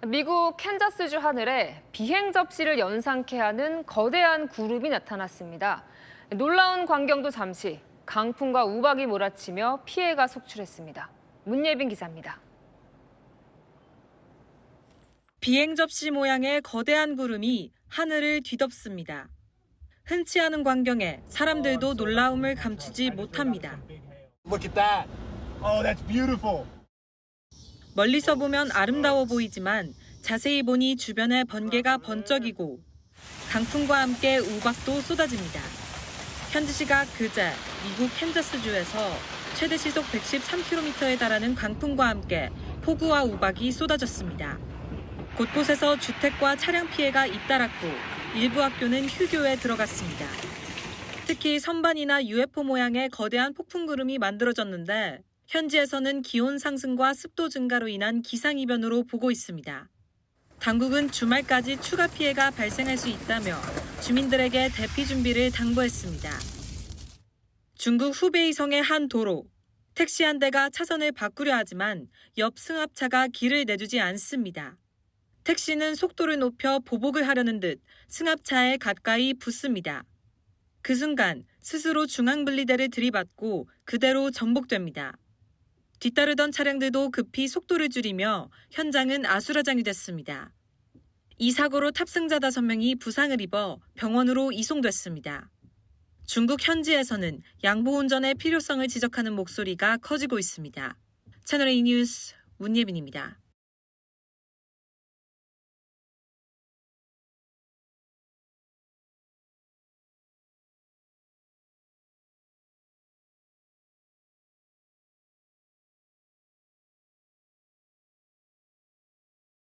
미국 캔자스주 하늘에 비행 접시를 연상케 하는 거대한 구름이 나타났습니다. 놀라운 광경도 잠시 강풍과 우박이 몰아치며 피해가 속출했습니다. 문예빈 기자입니다. 비행 접시 모양의 거대한 구름이 하늘을 뒤덮습니다. 흔치 않은 광경에 사람들도 놀라움을 감추지 못합니다. Look at that. Oh, that's beautiful. 멀리서 보면 아름다워 보이지만 자세히 보니 주변에 번개가 번쩍이고 강풍과 함께 우박도 쏟아집니다. 현지 시각 그제 미국 캔자스주에서 최대 시속 113km에 달하는 강풍과 함께 폭우와 우박이 쏟아졌습니다. 곳곳에서 주택과 차량 피해가 잇따랐고 일부 학교는 휴교에 들어갔습니다. 특히 선반이나 UFO 모양의 거대한 폭풍 구름이 만들어졌는데 현지에서는 기온 상승과 습도 증가로 인한 기상이변으로 보고 있습니다. 당국은 주말까지 추가 피해가 발생할 수 있다며 주민들에게 대피 준비를 당부했습니다. 중국 후베이성의 한 도로, 택시 한 대가 차선을 바꾸려 하지만 옆 승합차가 길을 내주지 않습니다. 택시는 속도를 높여 보복을 하려는 듯 승합차에 가까이 붙습니다. 그 순간 스스로 중앙분리대를 들이받고 그대로 전복됩니다. 뒤따르던 차량들도 급히 속도를 줄이며 현장은 아수라장이 됐습니다. 이 사고로 탑승자 5명이 부상을 입어 병원으로 이송됐습니다. 중국 현지에서는 양보운전의 필요성을 지적하는 목소리가 커지고 있습니다. 채널A 뉴스 문예빈입니다.